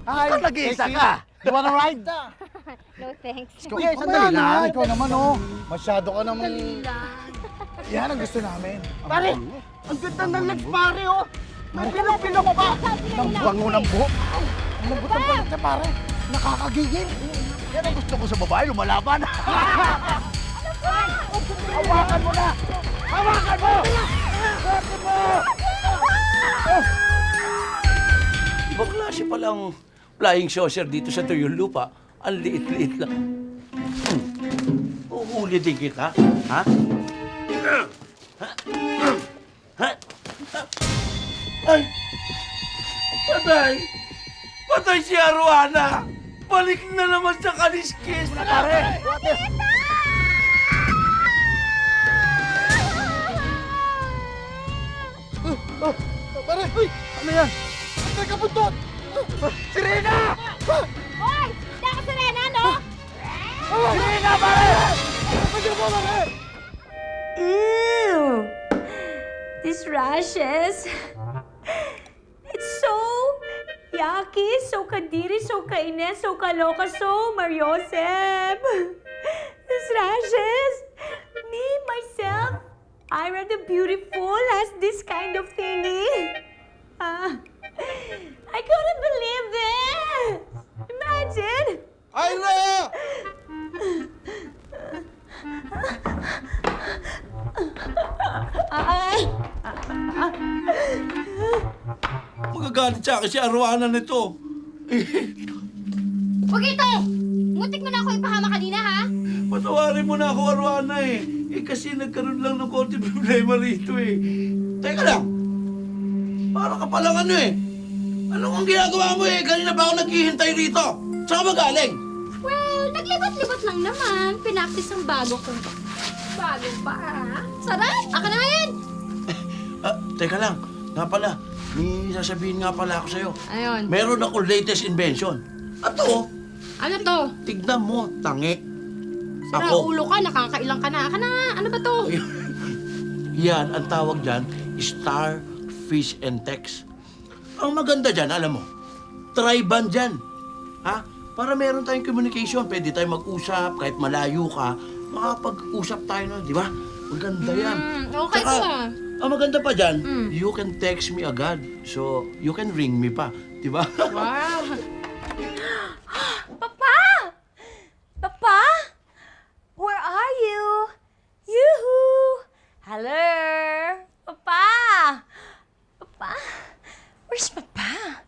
Hi, Ikaw nag-iisa Casey. ka. You wanna ride? No, thanks. Okay, sandali lang. Ikaw naman, oh. Masyado ka namang... Yan ang gusto namin. Pare, ang ganda ng legs, pare, oh. May pilok-pilok pa. Ang bango ng buhok. Ang lambot ng balat niya, pare. Nakakagigil. Yan ang gusto ko sa babae, lumalaban. Hawakan mo na! Hawakan mo! Hawakan mo! Ibang klase palang flying saucer dito sa tuyong lupa. Ang liit-liit lang. Uhuli din kita, ha? Ha? Ay! Patay! Patay si Arowana! Balik na naman sa kaliskis! Pare! Pare! Uy! Ano yan? Ang kabuntot! Sirena! Hoy! Hindi ako Serena, no? Sirena, pare! Pwede mo, pare! Ew! These rashes. It's so yucky, so kadiri, so kainis, so kaloka, so Mariosep. These rashes. Me, myself, Ira the Beautiful has this kind of thingy. I couldn't believe this. Imagine. Ira! Magagalit sa akin si Arowana nito. Pugito! Muntik mo na ako ipahama kanina, ha? Patawarin mo na ako, Arowana eh. Kasi nagkaroon lang ng konti problema rito eh. Teka lang. Para ka palang ano eh. Ano ang ginagawa mo eh? Kanina pa ako naghihintay rito. Saan ka magaling? Well, naglibot-libot lang naman. Pinaktis ang bago ko. Bago pa, ha? Saray! Aka na yan! Teka lang. Nga pala, may sasabihin nga pala ako sa'yo. Ayun. Meron ako latest invention. At to, Ano to? tignan mo, tangi. Sira ulo ka, nakakailang ka na. Aka na, ano ba to? Yan, ang tawag dyan, Star Fish and Text. Ang maganda dyan, alam mo, tri-band dyan. Ha? Para meron tayong communication, pwede tayong mag-usap, kahit malayo ka, makapag-usap tayo na, di ba? Maganda yan. Okay Tsaka, to, ah. ang maganda pa dyan, you can text me agad. So, you can ring me pa. Di ba? Wow! Papa! Papa? Where are you? Yoo-hoo! Hello? Papa? Papa? Where's Papa?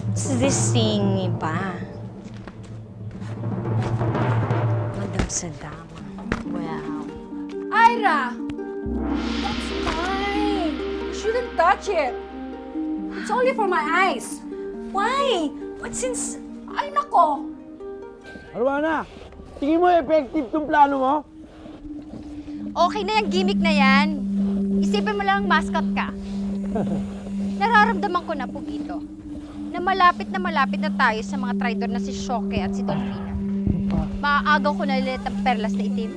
What's this seeing me pa? Madam Sadama. Well... Ira! That's mine! You shouldn't touch it. It's only for my eyes. Why? What's since... Ay, nako! Arowana, tingin mo effective tong plano mo? Okay na yung gimmick na yan. Isipin mo lang mascot ka. Nararamdaman ko na, Pugito, na malapit na tayo sa mga traidor na si Shoke at si Dolphina. Maaagaw ko na lilit ang perlas na itim.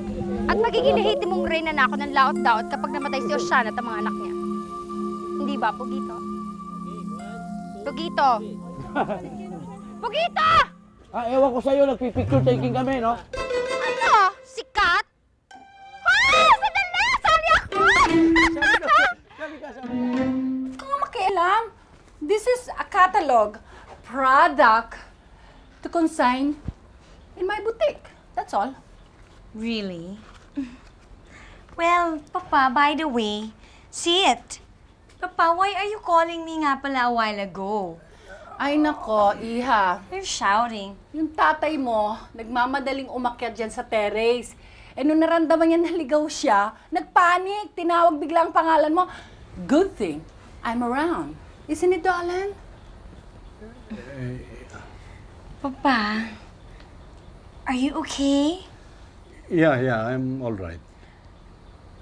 At magiging lehitim mong reyna na ako ng laot-daot kapag namatay si Oceana at ang mga anak niya. Hindi ba, Pugito? Pugito! Pugito! Ewan ko sa'yo, nagpipicture taking kami, no? Ano? Sikat? Sandali! Sorry ako! Kung nga makialam, this is a catalog, product, to consign in my boutique. That's all. Really? Well, Papa, by the way, see it. Papa, why are you calling me nga pala a while ago? Ay, nako, Iha. You're shouting. Yung tatay mo, nagmamadaling umakyat dyan sa terrace. Eh, nung naramdaman niya naligaw siya, nagpanik, tinawag bigla ang pangalan mo. Good thing, I'm around. Isn't it, darling? Papa, are you okay? Yeah, I'm all right.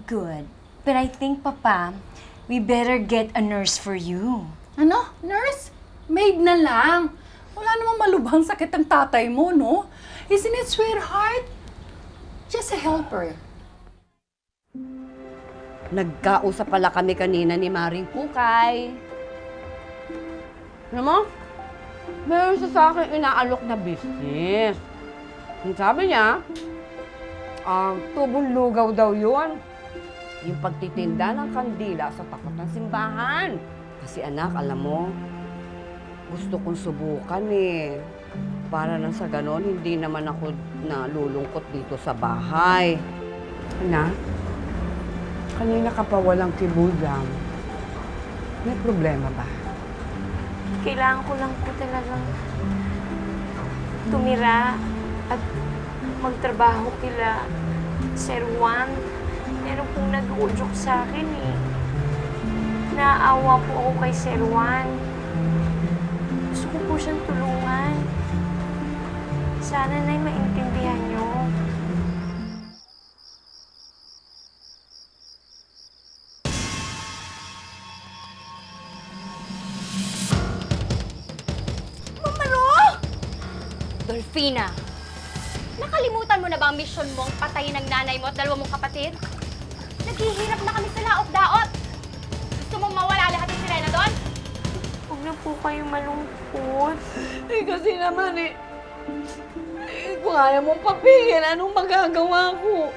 Good. But I think, Papa, we better get a nurse for you. Ano? Nurse? Maid na lang. Wala namang malubhang sakit ang tatay mo, no? Isn't it, sweetheart? Just a helper. Nagkausap pala kami kanina ni Maring Pukay. Alam mo, meron siya sa akin inaalok na business. Ang sabi niya, tubong lugaw daw yun. Yung pagtitinda ng kandila sa tapat ng simbahan. Kasi anak, alam mo, gusto kong subukan eh. Para nang sa ganon, hindi naman ako nalulungkot dito sa bahay. Anak, kanina ka pa walang kibudang. May problema ba? Kailangan ko lang po talagang tumira at magtrabaho kila Sir Juan. Meron pong nag-uudyok sa akin eh. Naawa po ako kay Sir Juan. Gusto ko po siyang tulungan. Sana na'y maintindihan niyo. Dolphina, nakalimutan mo na ba ang mission mong patayin ng nanay mo at dalawa mong kapatid? Naghihirap na kami sa laot-daot. Gusto mong mawala lahat ng sirena doon? Huwag na po kayo malungkot. Kasi naman kung ayaw mong papigil, anong magagawa ko?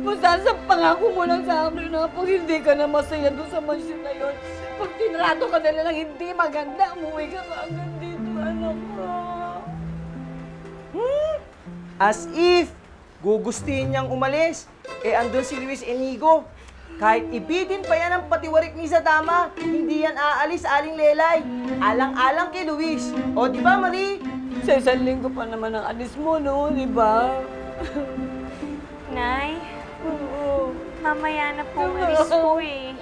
Basta sa pangako mo lang sa akin na pag hindi ka na masaya doon sa mansyon na yun, pag tinrato ka nila lang hindi maganda, umuwi ka agad dito, anak ko. As if gugustuhin niyang umalis, andun si Luis Enigo. Kahit ibidin pa yan ang patiwarik ni sa dama, hindi yan aalis, Aling Lelay. Alang-alang kay Luis. O, di ba, Marie? Sa isang linggo pa naman ang alis mo, no? Di ba? Nay, Oo. mamaya na po ang alis ko eh.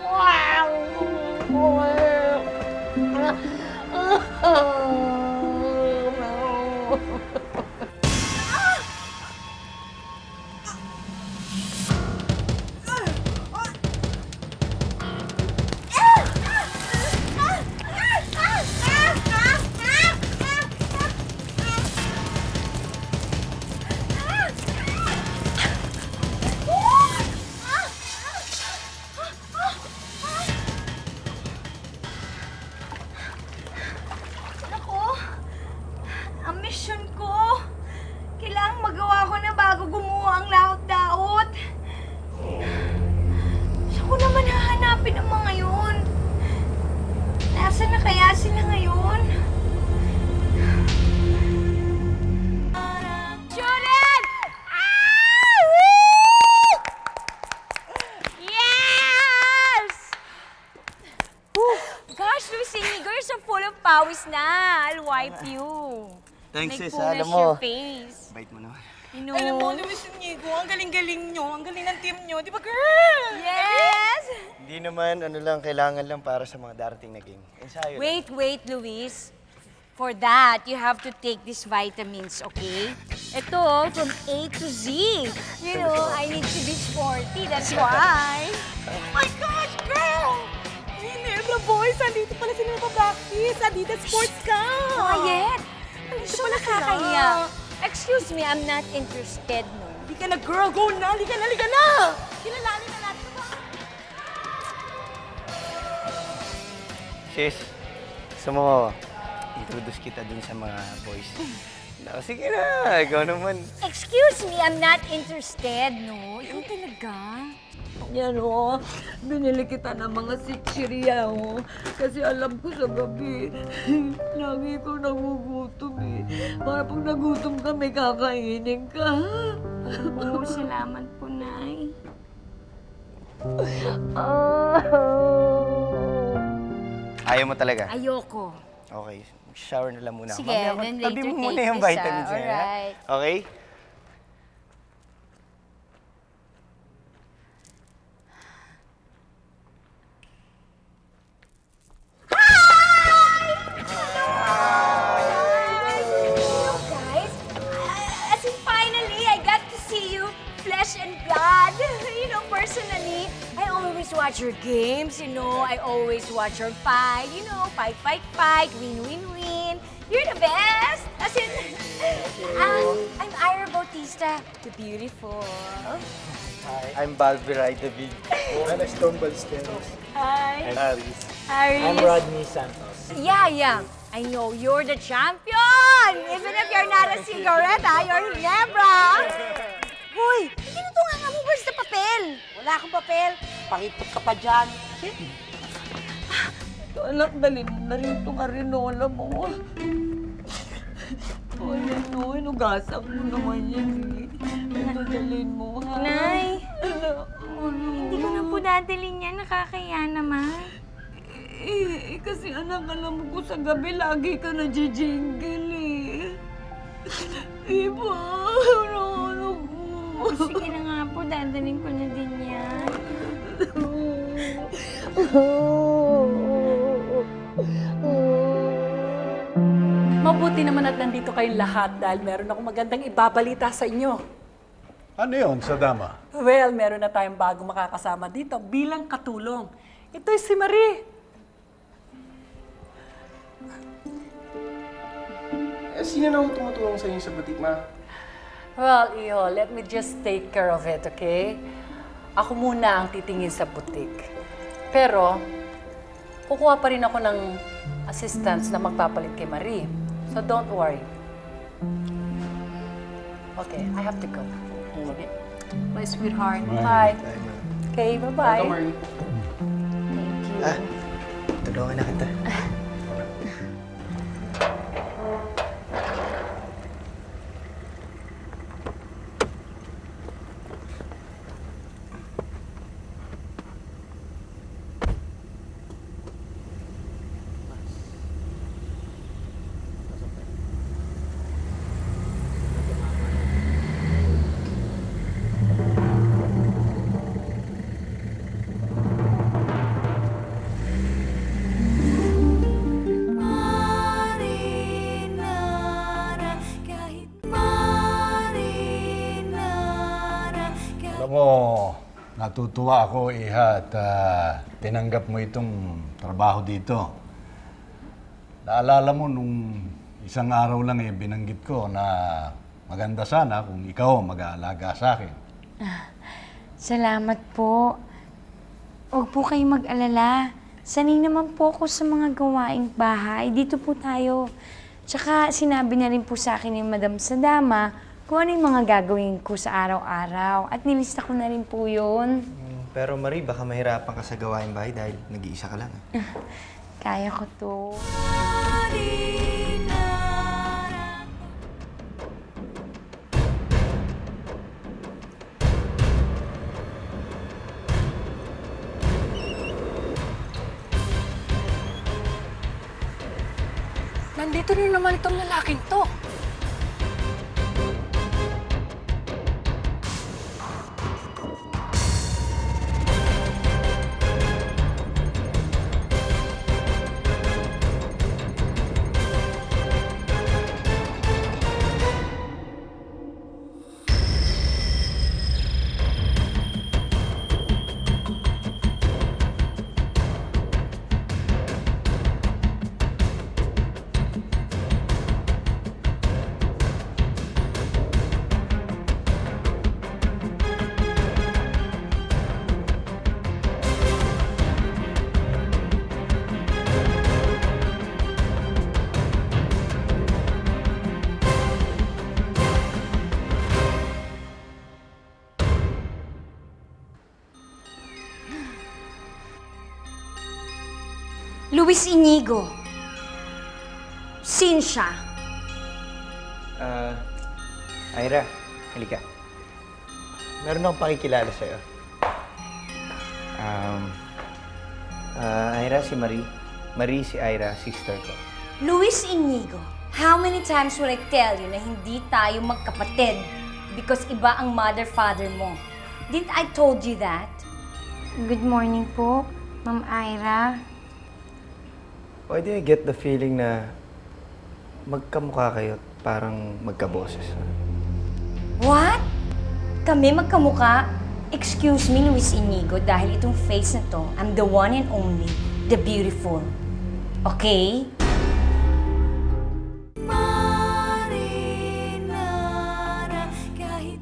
Ako, ang mission ko, kailangang magawa ko na bago gumawa ang laot-daot. Saan ko naman hahanapin ang mga yun? Nasaan na kaya sila ngayon? Julian! Yes! Gosh, Luis Inigo, you're so full of pawis na. I'll wipe you. Thanks, May sis. punas Alam mo, your face. bait mo naman. You know? Alam mo, Luis Inigo, ang galing-galing nyo. Ang galing ng team nyo. Di ba, girl? Yes! Hindi naman, kailangan lang para sa mga darating na game. Ensayo lang. Wait, Luis. For that, you have to take these vitamins, okay? Ito, from A to Z. You know, I need to be sporty. That's why. Oh my gosh, girl! Hindi, the boys, andito pala sila nagpa-practice. Adidas Sports Camp. Quiet! Andito So pala sila. nakakahiya. Excuse me, I'm not interested, no? Hindi ka na, girl. Go na. Liga na, liga na. Kilalanin na natin. Sis, gusto mo, introduce kita dun sa mga boys. No, sige na, ikaw naman. Excuse me, I'm not interested, no? Ikaw talaga? Yan o, binili kita ng mga siksiriya o. Kasi alam ko sa gabi, lagi ko nagugutom eh. Para pag nagutom ka, may kakainin ka. Oo, salamat po, Nay. Ayaw mo talaga? Ayoko. Okay, shower na lang muna. Sige, Mamaya then tabi later mo muna take yung this, vitamins na yan, ha? alright. Okay? Guys, as in finally, I got to see you flesh and blood. You know, personally, I always watch your games, you know. I always watch your fight, you know, fight, win, win, win. You're the best. As in, I'm Ira Bautista, the beautiful. I'm Balberay David. I'm Stone Balesteros. Hi. I'm Aris. Harris. I'm Rodney Santos. Yeah. I know you're the champion! Even if you're not a cigarette, you're Ginebra! Hoy, tinutungan mo ba sa papel? Wala akong papel. Pakipot ka pa dyan. Anak, dali mo na rin itong arinola mo. Wala no, inugasan mo naman yan eh. Dalhin mo, ha? Nay, Anak, hindi ko na po dadalhin yan. Nakakaya naman. kasi anak, alam mo ko sa gabi lagi ka na-jingle eh. Iba, ano ko. Sige na nga po, dadalhin ko na din yan. Mabuti naman at nandito kayong lahat dahil meron akong magandang ibabalita sa inyo. Ano yun sa dama? Well, meron na tayong bagong makakasama dito bilang katulong. Ito'y si Marie. Sino na tumutulong sa inyo sa butik, ma? Well, Iho, let me just take care of it, okay? Ako muna ang titingin sa butik. Pero, kukuha pa rin ako ng assistants na magpapalit kay Marie. So don't worry. Okay, I have to go. Sige. My sweetheart. Bye. Okay, bye-bye. Welcome, Marie. Thank you. Tulungan na kita. Alam mo, natutuwa ako, Iha, at tinanggap mo itong trabaho dito. Naalala mo nung isang araw lang binanggit ko na maganda sana kung ikaw mag-aalaga sa akin. Salamat po. Huwag po kayong mag-alala. Sanay naman po ako sa mga gawaing bahay. Dito po tayo. Tsaka sinabi na rin po sa akin ni Madam Sadama kung ano yung mga gagawin ko sa araw-araw. At nilista ko na rin po yun. Pero Marie, baka mahirapan ka sa gawain bahay dahil nag-iisa ka lang. Kaya ko to. Nandito na naman itong lalaking to. Luis Inigo. Sino siya? Ira, halika. Meron akong pakikilala sa'yo. Ira, si Marie. Marie, si Ira, sister ko. Luis Inigo. How many times will I tell you na hindi tayo magkapatid? Because iba ang mother-father mo. Didn't I told you that? Good morning po, Ma'am Ira. Why do I get the feeling na magkamukha kayo at parang magkaboses? What? Kami magkamukha? Excuse me, Luis Inigo, dahil itong face na to, I'm the one and only, the beautiful. Okay?